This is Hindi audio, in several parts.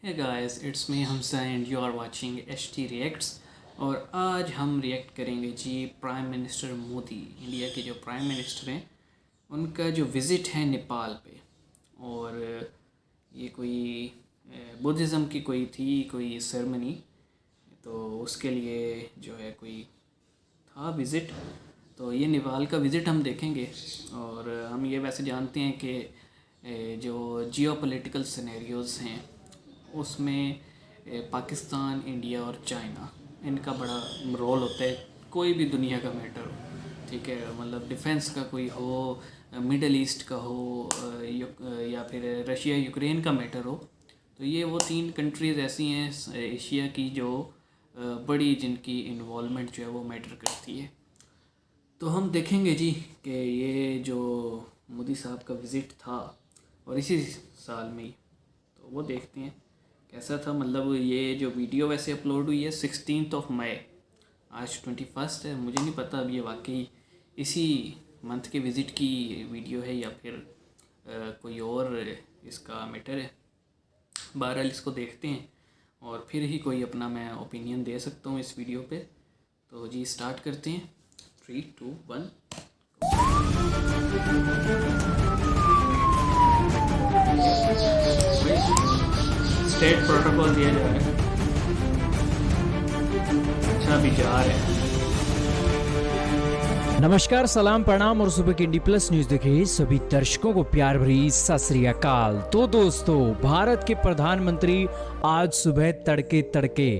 Hey guys, it's me Hamza and you are watching HT Reacts। और आज हम रिएक्ट करेंगे जी प्राइम मिनिस्टर मोदी, इंडिया के जो प्राइम मिनिस्टर हैं उनका जो विज़िट है नेपाल पे। और ये कोई बुद्धिज़्म की कोई सेरेमनी, तो उसके लिए जो है कोई था विज़िट। तो ये नेपाल का विज़िट हम देखेंगे। और हम ये वैसे जानते हैं कि जो जियोपॉलिटिकल सिनेरियोज़ हैं उसमें पाकिस्तान, इंडिया और चाइना, इनका बड़ा रोल होता है। कोई भी दुनिया का मैटर हो, ठीक है, मतलब डिफेंस का कोई हो, मिडल ईस्ट का हो, या फिर रशिया यूक्रेन का मैटर हो, तो ये वो तीन कंट्रीज़ ऐसी हैं एशिया की जो बड़ी, जिनकी इन्वॉल्वमेंट जो है वो मैटर करती है। तो हम देखेंगे जी कि ये जो मोदी साहब का विज़िट था और इसी साल में ही, तो वो देखते हैं कैसा था। मतलब ये जो वीडियो वैसे अपलोड हुई है 16 मई, आज 21 है। मुझे नहीं पता अब ये वाकई इसी मंथ के विज़िट की वीडियो है या फिर कोई और इसका मैटर है। बहरहाल इसको देखते हैं और फिर ही कोई अपना मैं ओपिनियन दे सकता हूँ इस वीडियो पे। तो जी स्टार्ट करते हैं, 3, 2, 1। स्टेट प्रोटोकॉल दिया जा रहा है। अच्छा अभी जा रहे हैं। नमस्कार, सलाम, प्रणाम और सुबह की इंडी प्लस न्यूज देखे सभी दर्शकों को प्यार भरी सत श्री अकाल। तो दोस्तों, भारत के प्रधानमंत्री आज सुबह तड़के तड़के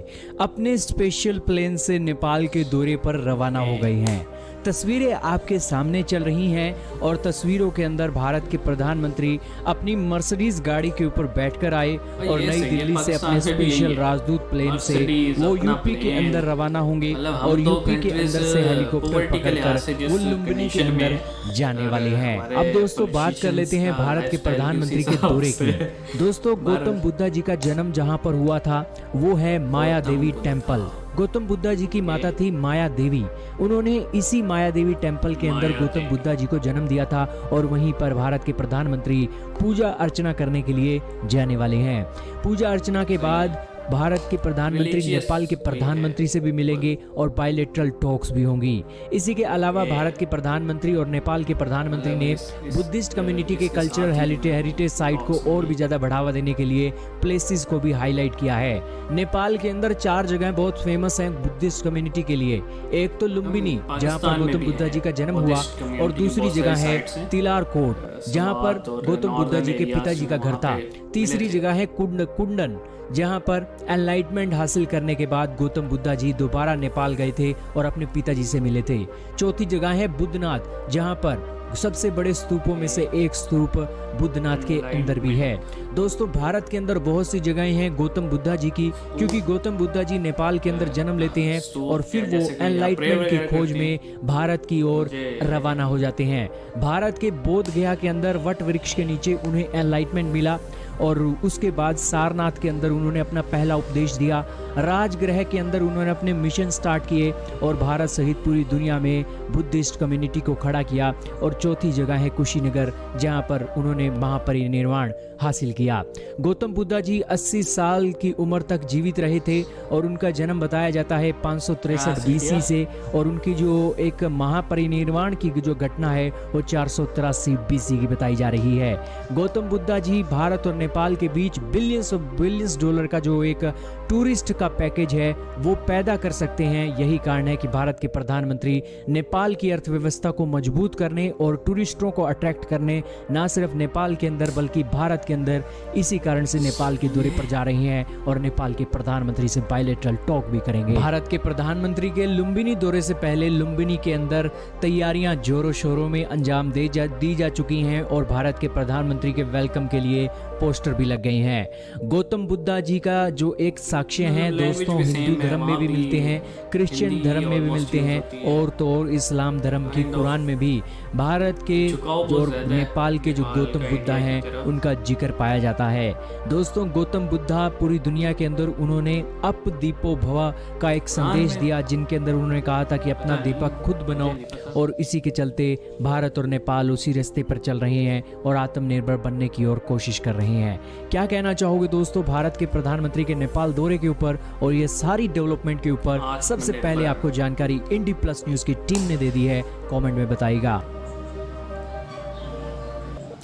अपने स्पेशल प्लेन से नेपाल के दौरे पर रवाना हो गए हैं। तस्वीरें आपके सामने चल रही हैं और तस्वीरों के अंदर भारत के प्रधानमंत्री अपनी मर्सिडीज गाड़ी के ऊपर बैठकर आए और नई दिल्ली से अपने स्पेशल राजदूत प्लेन से वो यूपी के अंदर रवाना होंगे और यूपी के अंदर से हेलीकॉप्टर पकड़कर वो लुम्बिनी के अंदर जाने वाले हैं। अब दोस्तों बात कर लेते हैं भारत के प्रधानमंत्री के दौरे की। दोस्तों, गौतम बुद्धा जी का जन्म जहां पर हुआ था वो है माया देवी टेम्पल। गौतम बुद्धा जी की माता थी माया देवी। उन्होंने इसी माया देवी टेम्पल के अंदर गौतम बुद्धा जी को जन्म दिया था और वहीं पर भारत के प्रधानमंत्री पूजा अर्चना करने के लिए जाने वाले हैं। पूजा अर्चना के बाद भारत के प्रधानमंत्री नेपाल के प्रधानमंत्री से भी मिलेंगे और बायलैटरल टॉक्स भी होंगी। इसी के अलावा भारत के प्रधानमंत्री और नेपाल के प्रधानमंत्री ने बुद्धिस्ट कम्युनिटी के कल्चरल हेरिटेज साइट को और भी ज्यादा बढ़ावा देने के लिए प्लेसेस को भी हाईलाइट किया है। नेपाल के अंदर 4 जगह बहुत फेमस हैं बुद्धिस्ट कम्युनिटी के लिए। एक तो लुम्बिनी जहां पर गौतम बुद्धा जी का जन्म हुआ, और दूसरी जगह है तिलारकोट जहां पर गौतम बुद्धा जी के पिताजी का घर था। तीसरी जगह है कुंडन जहां पर एनलाइटमेंट हासिल करने के बाद गौतम बुद्धा जी दोबारा नेपाल गए थे और अपने पिताजी से मिले थे। चौथी जगह है बुद्धनाथ जहां पर सबसे बड़े स्तूपों में से एक स्तूप बुद्धनाथ के अंदर भी है। दोस्तों, भारत के अंदर बहुत सी जगहें हैं गौतम बुद्धा जी की, क्योंकि गौतम बुद्धा जी नेपाल के अंदर जन्म लेते हैं और फिर वो एनलाइटमेंट की खोज में भारत की ओर रवाना हो जाते हैं। भारत के बोध गया के अंदर वट वृक्ष के नीचे उन्हें एनलाइटमेंट मिला और उसके बाद सारनाथ के अंदर उन्होंने अपना पहला उपदेश दिया। राजगृह के अंदर उन्होंने अपने मिशन स्टार्ट किए और भारत सहित पूरी दुनिया में बुद्धिस्ट कम्युनिटी को खड़ा किया। और चौथी जगह है कुशीनगर जहां पर उन्होंने महापरिनिर्वाण हासिल किया। गौतम बुद्धा जी 80 साल की उम्र तक जीवित रहे थे और उनका जन्म बताया जाता है 563 BC से, और उनकी जो एक महापरिनिर्वाण की जो घटना है वो 483 BC की बताई जा रही है। गौतम बुद्धा जी भारत और नेपाल के बीच बिलियंस डॉलर का जो एक टूरिस्ट का पैकेज है वो पैदा कर सकते हैं। यही कारण है कि भारत के प्रधानमंत्री नेपाल की अर्थव्यवस्था को मजबूत करने और टूरिस्टों को अट्रैक्ट करने ना सिर्फ नेपाल के अंदर बल्कि भारत के अंदर, इसी कारण से नेपाल के दौरे पर जा रहे हैं और नेपाल के प्रधानमंत्री से बायलैटरल टॉक भी करेंगे। भारत के प्रधानमंत्री के लुम्बिनी दौरे से पहले लुम्बिनी के अंदर तैयारियां जोरों शोरों में अंजाम दी जा चुकी हैं और भारत के प्रधानमंत्री के वेलकम के लिए पोस्टर भी लग गए हैं। गौतम बुद्धा जी का जो एक साक्ष्य है दोस्तों, हिंदू धर्म में भी मिलते हैं, क्रिश्चियन धर्म में भी मिलते हैं और तो और इस्लाम धर्म की कुरान में भी भारत के और नेपाल के जो गौतम बुद्धा हैं उनका जिक्र पाया जाता है। दोस्तों, गौतम बुद्धा पूरी दुनिया के अंदर उन्होंने अप दीपो भवा का एक संदेश दिया, जिनके अंदर उन्होंने कहा था कि अपना दीपक खुद बनाओ, और इसी के चलते भारत और नेपाल उसी रास्ते पर चल रहे हैं और आत्मनिर्भर बनने की ओर कोशिश कर रहे हैं। रही हैं। क्या कहना चाहोगे दोस्तों भारत के प्रधानमंत्री के नेपाल दौरे के ऊपर और ये सारी डेवलपमेंट के ऊपर? सबसे पहले आपको जानकारी इंडी प्लस न्यूज की टीम ने दे दी है, कमेंट में बताइएगा।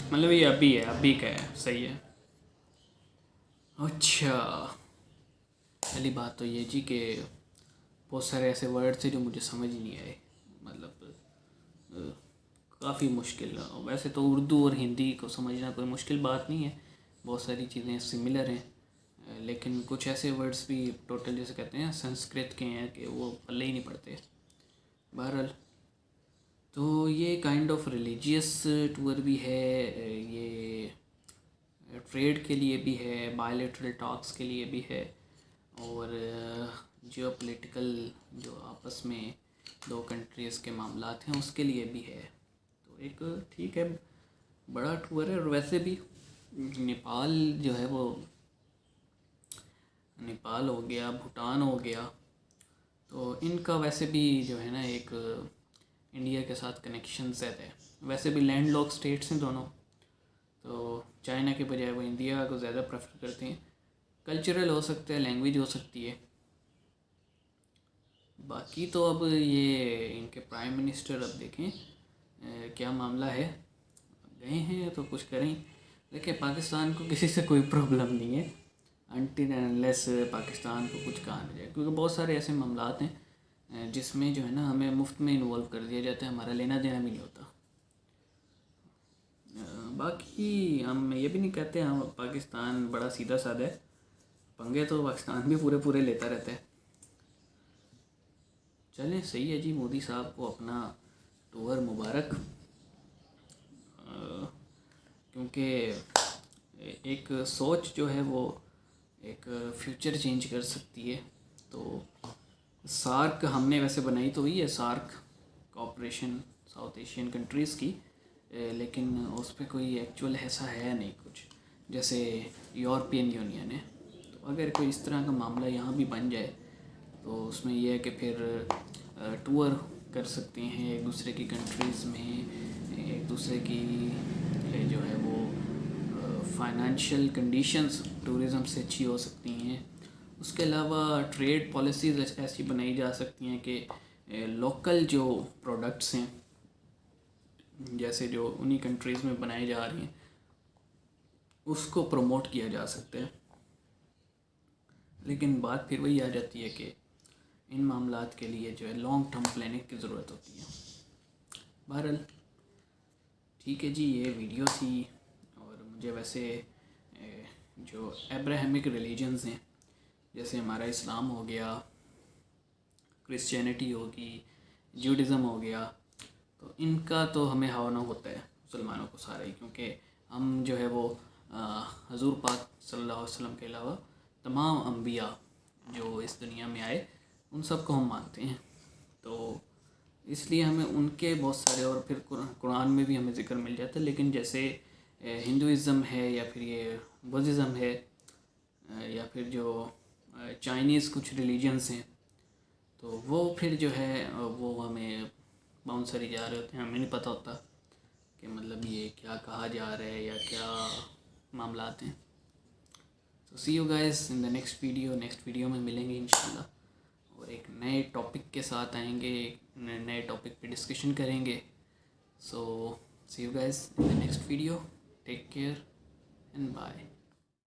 मतलब ये अभी है, अभी का है, सही है। अच्छा, पहली बात तो ये जी कि बहुत सारे ऐसे वर्ड थे जो मुझे समझ नहीं आए, मतलब काफ़ी मुश्किल। वैसे तो उर्दू और हिंदी को समझना कोई मुश्किल बात नहीं है, बहुत सारी चीज़ें सिमिलर हैं, लेकिन कुछ ऐसे वर्ड्स भी टोटल जैसे कहते हैं संस्कृत के हैं कि वो पल्ले ही नहीं पड़ते। बहरहाल तो ये काइंड ऑफ रिलीजियस टूर भी है, ये ट्रेड के लिए भी है, बायलैटरल टॉक्स के लिए भी है, और जियोपॉलिटिकल जो आपस में दो कंट्रीज़ के मामलात हैं उसके लिए भी है। तो एक ठीक है, बड़ा टूर है। और वैसे भी नेपाल जो है वो, नेपाल हो गया, भूटान हो गया, तो इनका वैसे भी जो है ना एक इंडिया के साथ कनेक्शन ज़्यादा है। वैसे भी लैंड लॉक स्टेट्स हैं दोनों, तो चाइना के बजाय वो इंडिया को ज़्यादा प्रेफर करते हैं। कल्चरल हो सकता है, लैंग्वेज हो सकती है। बाकी तो अब ये इनके प्राइम मिनिस्टर अब देखें क्या मामला है, गए हैं तो कुछ करें। देखिए पाकिस्तान को किसी से कोई प्रॉब्लम नहीं है अनटिल अनलेस पाकिस्तान को कुछ कहा न जाए, क्योंकि बहुत सारे ऐसे मामलात हैं जिसमें जो है ना हमें मुफ्त में इन्वॉल्व कर दिया जाता है, हमारा लेना देना भी नहीं होता। बाकी हम ये भी नहीं कहते हम पाकिस्तान बड़ा सीधा साधा है, पंगे तो पाकिस्तान भी पूरे पूरे लेता रहता है। चलें, सही है जी, मोदी साहब को अपना टूर मुबारक, क्योंकि एक सोच जो है वो एक फ्यूचर चेंज कर सकती है। तो सार्क हमने वैसे बनाई तो हुई है, SAARC cooperation South Asian countries की, लेकिन उस पर कोई एक्चुअल ऐसा है नहीं कुछ, जैसे यूरोपियन यूनियन है। तो अगर कोई इस तरह का मामला यहाँ भी बन जाए तो उसमें यह है कि फिर टूर कर सकते हैं एक दूसरे की कंट्रीज़ में, एक दूसरे की जो है वो फाइनेंशियल कंडीशंस टूरिज़म से अच्छी हो सकती हैं। उसके अलावा ट्रेड पॉलिसीज़ ऐसी बनाई जा सकती हैं कि लोकल जो प्रोडक्ट्स हैं, जैसे जो उन्हीं कंट्रीज़ में बनाई जा रही हैं, उसको प्रमोट किया जा सकता है। लेकिन बात फिर वही आ जाती है कि इन मामलात के लिए जो है लॉन्ग टर्म प्लानिंग की ज़रूरत होती है। बहरहाल ठीक है जी, ये वीडियो थी। और मुझे वैसे जो अब्राहमिक रिलीजन्स हैं, जैसे हमारा इस्लाम हो गया, क्रिश्चियनिटी होगी, जूडिज़म हो गया, तो इनका तो हमें हवाना होता है मुसलमानों को सारा ही, क्योंकि हम जो है वो हजूर पाक सल्लल्लाहु अलैहि वसल्लम के अलावा तमाम अंबिया जो इस दुनिया में आए उन सब को हम मानते हैं। तो इसलिए हमें उनके बहुत सारे, और फिर कुरान में भी हमें ज़िक्र मिल जाता है। लेकिन जैसे हिंदुइज़म है, या फिर ये बुद्धिज़्म है, या फिर जो चाइनीज़ कुछ रिलीजन्स हैं, तो वो फिर जो है वो हमें बाउंसरी जा रहे होते हैं, हमें नहीं पता होता कि मतलब ये क्या कहा जा रहा है या क्या मामलात हैं। तो see you guys in the next video में मिलेंगे इंशाल्लाह, और एक नए टॉपिक के साथ आएंगे, एक नए टॉपिक पे डिस्कशन करेंगे। So see you guys in the next video, take care and bye.